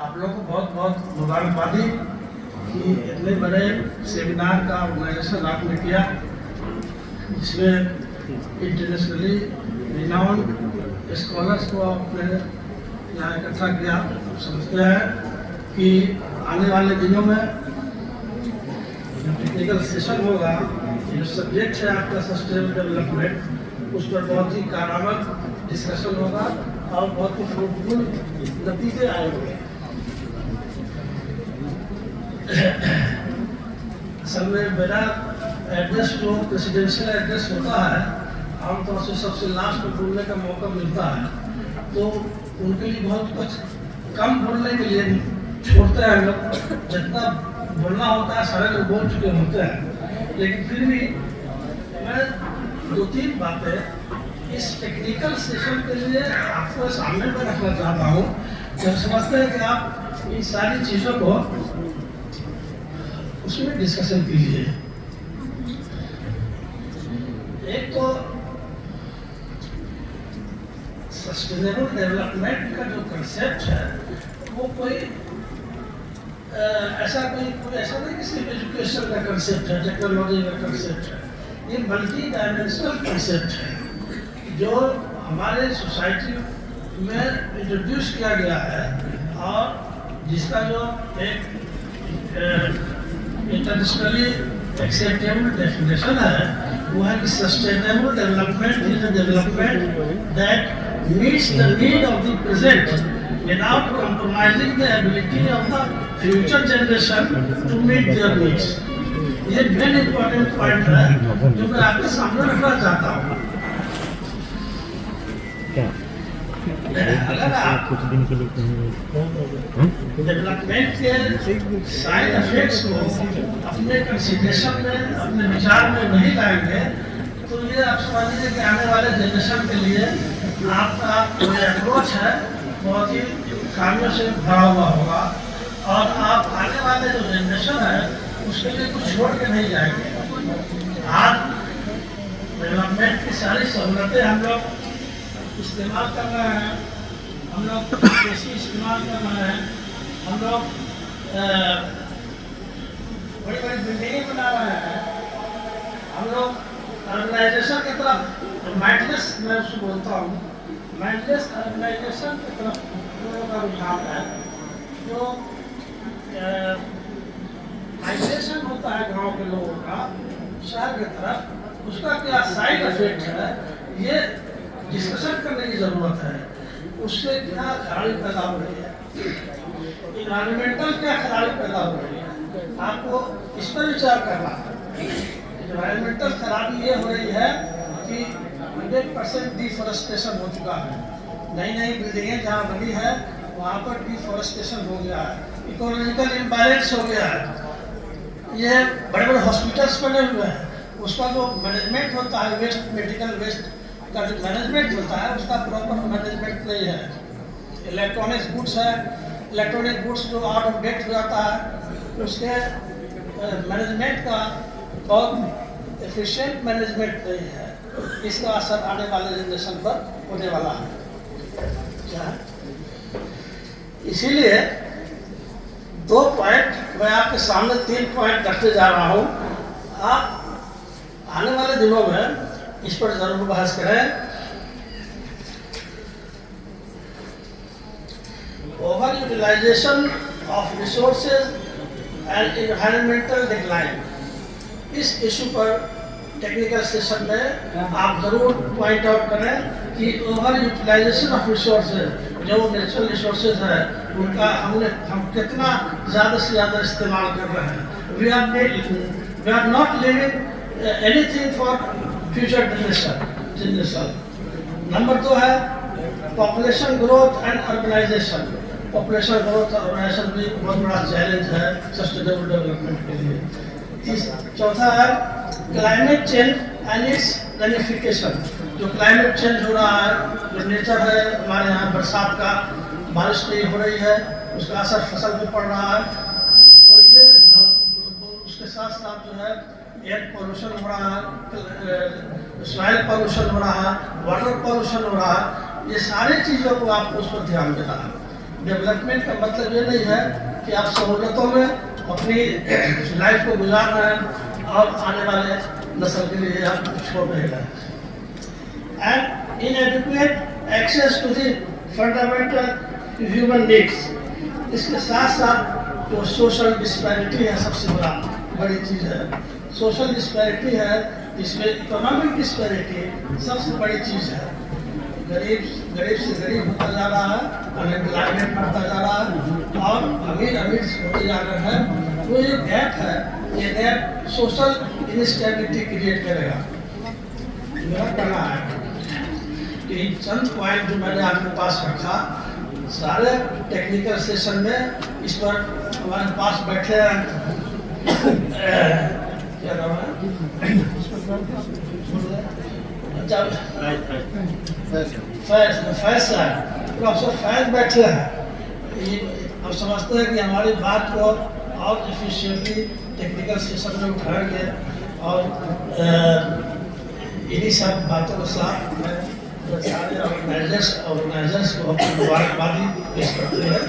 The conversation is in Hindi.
आप लोगों को बहुत बहुत मुबारकबादी कि इतने बड़े सेमिनार का ऑर्गेनाइजेशन आपने किया, जिसमें इंटरनेशनली रिनाउंड स्कॉलर्स को आपने यहाँ इकट्ठा किया। समझते हैं कि आने वाले दिनों में जो टेक्निकल सेशन होगा, जो सब्जेक्ट है आपका सस्टेनेबल डेवलपमेंट, उस पर बहुत ही कारात्मक डिस्कशन होगा और बहुत ही फ्रूटफुल नतीजे आएंगे। असल में मेरा एड्रेस जो प्रेसिडेंशियल एड्रेस होता है, आमतौर से सबसे लास्ट में बोलने का मौका मिलता है, तो उनके लिए बहुत कुछ कम बोलने के लिए छोड़ते हैं लोग। जितना बोलना होता है सारे लोग बोल चुके होते हैं, लेकिन फिर भी मैं 2-3 बातें इस टेक्निकल सेशन के लिए आपको सामने में रखना चाहता हूँ। जब समझते हैं कि आप इन सारी चीज़ों को उसमें डिस्कशन कीजिए। एक तो सस्टेनेबल डेवलपमेंट का जो कंसेप्ट है वो कोई ऐसा नहीं कि सिर्फ एजुकेशन का कंसेप्ट है, टेक्नोलॉजी का कंसेप्ट है। ये मल्टी डायमेंशनल कंसेप्ट है जो हमारे सोसाइटी में इंट्रोड्यूस किया गया है और जिसका जो एक इंटरनेशनली एक्सेप्टेबल डेफिनेशन है वो है कि sustainable development is a development that meets the need of the present without compromising the ability of the future generation to meet their needs। ये मेन इम्पोर्टेंट पॉइंट है जो मैं आपके सामने रखना चाहता हूँ। अगर आप कुछ दिन के लिए डेवलपमेंट के साइड इफेक्ट्स को अपने कंसिडरेशन में, अपने विचार में नहीं लाएंगे, तो ये आप समझ लीजिए कि आने वाले जनरेशन के लिए आपका जो अप्रोच है बहुत ही खामियों से भरा हुआ होगा और आप आने वाले जो जनरेशन है उसके लिए कुछ छोड़ के नहीं जाएंगे। आज डेवलपमेंट की सारी सहूलतें हम लोग इस्तेमाल कर रहे हैं, हम लोग कृषि इस्तेमाल कर रहे हैं, हम लोग बड़ी बड़ी बिल्डिंगें बना रहे हैं, हम लोग ऑर्गेनाइजेशन की तरफ माइंडलेस, मैं उसको बोलता हूँ माइंडलेस ऑर्गेनाइजेशन की तरफ लोगों का रुझान है। जो माइग्रेशन होता है गांव के लोगों का शहर की तरफ, उसका क्या साइड इफेक्ट है ये डिस्कशन करने की ज़रूरत है। उससे क्या खराबी पैदा हो रही है, इन्वायरमेंटल क्या खराबी पैदा हो रही है, आपको इस पर विचार करना है। इन्वायरमेंटल खराबी ये हो रही है कि 100% डिफॉरेस्टेशन हो चुका है। नई नई बिल्डिंगें जहाँ बनी है वहाँ पर डिफॉरेस्टेशन हो गया है, इकोलॉजिकल इम्बैलेंस हो गया है। ये बड़े बड़े हॉस्पिटल्स बने हुए हैं, उसका जो मैनेजमेंट होता है, वेस्ट मेडिकल वेस्ट का जो मैनेजमेंट होता है उसका प्रॉपर मैनेजमेंट नहीं है। इलेक्ट्रॉनिक्स गुड्स है, इलेक्ट्रॉनिक गुड्स जो आउट ऑफ डेट हो जाता है उसके मैनेजमेंट का बहुत एफिशिएंट मैनेजमेंट नहीं है। इसका असर आने वाले जनरेशन पर होने वाला है। इसीलिए 2 पॉइंट मैं आपके सामने 3 पॉइंट रखते जा रहा हूँ। आप आने वाले दिनों में इस पर जरूर बहस करें। Over utilization of resources and environmental decline, इस इशू पर टेक्निकल सेशन में आप जरूर पॉइंट आउट करें कि ओवर यूटिलाइजेशन ऑफ रिसोर्सेज, जो नेचुरल रिसोर्सेज है उनका हम कितना ज़्यादा से ज़्यादा इस्तेमाल कर रहे हैं। We are not living anything for future generation. Number 2 है population growth and urbanization. Population growth और अर्बनाइजेशन भी बहुत बड़ा चैलेंज है सस्टेनेबल डेवलपमेंट के लिए। चौथा है क्लाइमेट चेंज एंड इट्स रेनिफिकेशन। जो क्लाइमेट चेंज हो रहा है, जो नेचर है हमारे यहाँ, बरसात का बारिश नहीं हो रही है, उसका असर फसल पे पड़ रहा है। तो ये उसके साथ साथ जो है एयर पोल्यूशन हो रहा है, सॉइल पोल्यूशन हो रहा है, वाटर पोल्यूशन हो रहा है। ये सारी चीज़ों को आपको उस पर ध्यान देना है। डेवलपमेंट का मतलब ये नहीं है कि आप सहूलतों में अपनी लाइफ को गुजार रहे हैं और आने वाले नस्ल के लिए आप छोड़ रहे हैं। And inadequate access to the fundamental human needs, इसके साथ साथ जो सोशल डिस्पैरिटी है सबसे बड़ी चीज़ है। सोशल डिस्पैरिटी है, इसमें इकोनॉमिक डिस्पैरिटी सबसे बड़ी चीज़ है। गरीब से गरीब होता जा रहा है, अनएम्प्लॉयमेंट बढ़ता जा रहा है और अमीर होते जा रहे हैं। वो ये गैप है, ये गैप सोशल इनस्टेबिलिटी क्रिएट करेगा। मेरा कहना है कि चंद पॉइंट जो मैंने आपके पास रखा, सारे टेक्निकल सेशन में इस पर हमारे पास बैठे हैं क्या नाम है, फैज साहब, प्रोफेसर फैज बैठे हैं। हम समझते हैं कि हमारी बात को और एफिशिएंटली टेक्निकल सेशन में उठाएंगे और इन्हीं सब बातों के साथ मैं सारे ऑर्गेनाइजर्स को अपनी मुबारकबादी पेश करते हैं।